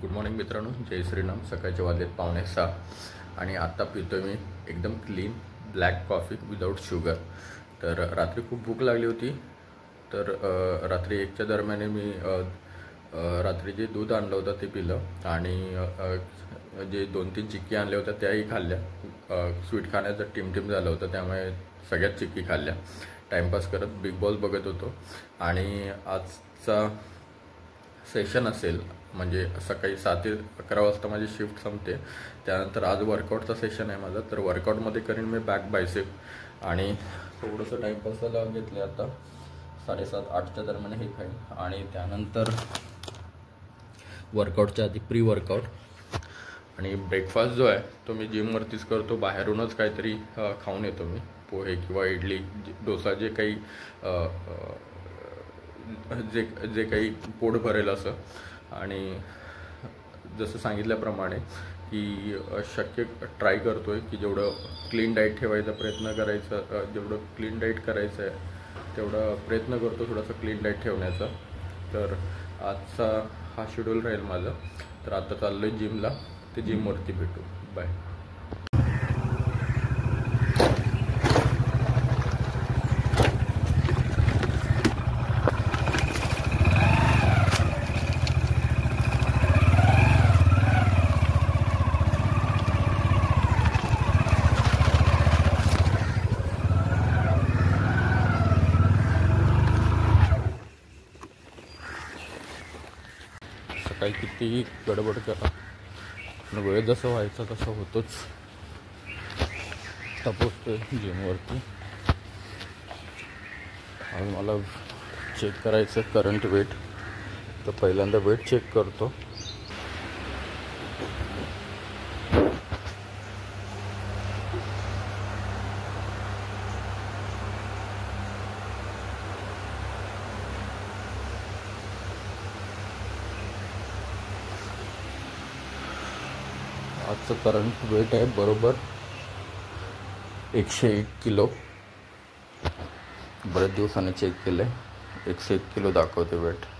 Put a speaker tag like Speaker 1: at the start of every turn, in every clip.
Speaker 1: Good morning मित्रांनो, जय श्रीराम. सकाळचे वाजलेत 5:45 आणि आत्ता पितो मी एकदम clean black coffee without sugar. तर रात्री खूप भूक लागली होती, तर रात्री 1च्या दरम्यान मी रात्री जे दूध आणलं होतं ते पिलं आणि जे 2-3 चिक्की आणल्या होत्या त्याही खाल्ल्या. स्वीट खाण्याचं टिमटिम झालं होतं, त्यामुळे सगळ्याच चिक्की खाल्ल्या. टाईमपास करत बिग बॉस बघत होतो आणि आजचा सेशन असेल म्हणजे सकाळी 7 ते 11 वाजता माझी शिफ्ट संपते. त्यानंतर आज वर्कआउटचा सेशन आहे माझा, तर वर्कआउटमध्ये करीन मी बॅक बायसेप आणि थोडंसं टाईमपासला घेतले. आता 7:30-8च्या दरम्यान हे खाईन आणि त्यानंतर वर्कआउटच्या आधी प्री वर्कआउट आणि ब्रेकफास्ट जो आहे तो मी जिमवरतीच करतो. बाहेरूनच काहीतरी खाऊन येतो मी, पोहे किंवा इडली, डोसा, जे काही जे काही पोट भरेल असं. आणि जसं सांगितल्याप्रमाणे की शक्य ट्राय करतो आहे की जेवढं क्लीन डाईट ठेवायचा प्रयत्न करायचा, जेवढं क्लीन डाईट करायचं आहे तेवढा प्रयत्न करतो थोडासा क्लीन डाईट ठेवण्याचा. तर आजचा हा शेड्यूल राहील माझा. तर आता चाललो आहे जिमला, ते जिमवरती भेटू. बाय. सकाळी कितीही गडबड करा, वेळ जसं व्हायचा तसं होतोच. आता पोचतोय जिमवरती. आज मला चेक करायचं करंट वेट, तर पहिल्यांदा वेट चेक करतो. आजचं करंट वेट आहे बरोबर 101 किलो. बरेच दिवसाने चेक केलं आहे, 101 किलो दाखवते वेट.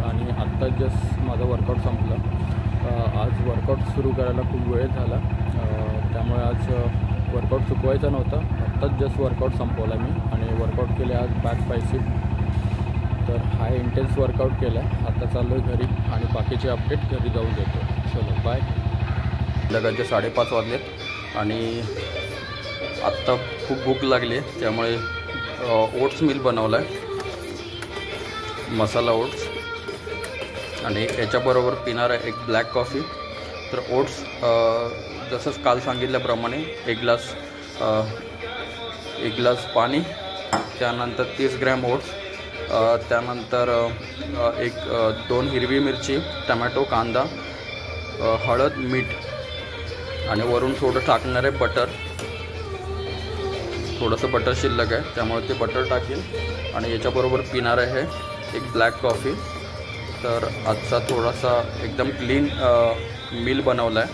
Speaker 1: आणि आत्ता जस्ट माझा वर्कआउट संपला. आज वर्कआउट सुरू करायला खूप वेळ झाला, त्यामुळे आज वर्कआउट चुकवायचा नव्हता. आत्ताच जस्ट वर्कआउट संपवला मी आणि वर्कआउट केले आज बॅक बायसेप. तर हाय इंटेन्स वर्कआउट केला आहे. आता चाललो आहे घरी आणि बाकीचे अपडेट घरी जाऊन देतो. चलो बाय. लगाचे 5:30 वाजलेत आणि आत्ता खूप भूक लागली आहे, त्यामुळे ओट्स मिल बनवला आहे, मसाला ओट्स, आणि याच्याबरोबर पिणार आहे एक ब्लॅक कॉफी. तर ओट्स जसंच काल सांगितल्याप्रमाणे एक ग्लास पाणी, त्यानंतर 30 ग्रॅम ओट्स, त्यानंतर 2 हिरवी मिरची, टमॅटो, कांदा, हळद, मीठ, आणि वरून थोडं टाकणार आहे बटर. थोडंसं बटर शिल्लक आहे त्यामुळे ते बटर टाकेल आणि याच्याबरोबर पिणार आहे एक ब्लॅक कॉफी. तर आजचा थोडासा एकदम क्लीन मील बनवला आहे,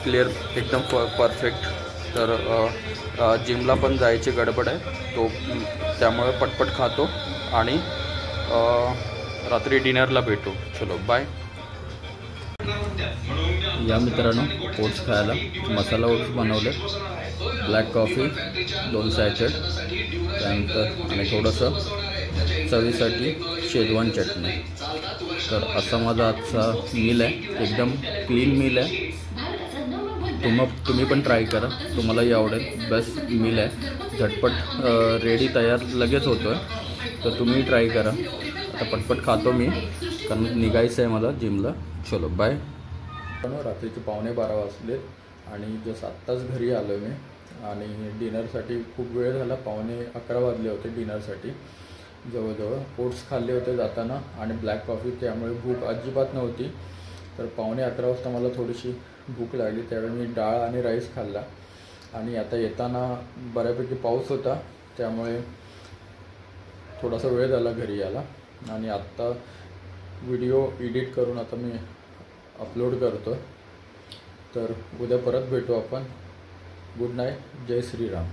Speaker 1: क्लिअर एकदम परफेक्ट. तर जिमला पण जायची गडबड आहे त्यामुळे पटपट खातो आणि रात्री डिनरला भेटू. चलो बाय. या मित्रांनो, ओट्स खायला मसाला ओट्स बनवले, ब्लॅक कॉफी 2 सॅचेट, त्यानंतर आणि थोडंसं चवीसाठी शेजवान चटणी. तर असा माझा आजचा मील आहे, एकदम क्लीन मील आहे. तुम्ही पण ट्राय करा, तुम्हालाही आवडेल. बेस्ट मील आहे, झटपट रेडी तयार लगेच होतो आहे. तर तुम्ही ट्राय करा. आता पटपट खातो मी, कारण निघायचं आहे मला जिमला. चलो बाय. रात्रीचे 12:15 वाजलेत आणि जस्ट आत्ताच घरी आलो मी आणि डिनरसाठी खूप वेळ झाला. 11:15 वाजले होते डिनरसाठी जवळजवळ. ओट्स खाल्ले होते जाताना आणि ब्लॅक कॉफी, त्यामुळे भूक अजिबात नव्हती. तर 11:15 वाजता मला थोडीशी भूक लागली, त्यावेळी मी डाळ आणि राईस खाल्ला. आणि आता येताना बऱ्यापैकी पाऊस होता, त्यामुळे थोडासा वेळ झाला घरी यायला. आणि आत्ता व्हिडिओ एडिट करून आता मी अपलोड करतो. तर उद्या परत भेटू आपण. Good night. जय श्रीराम.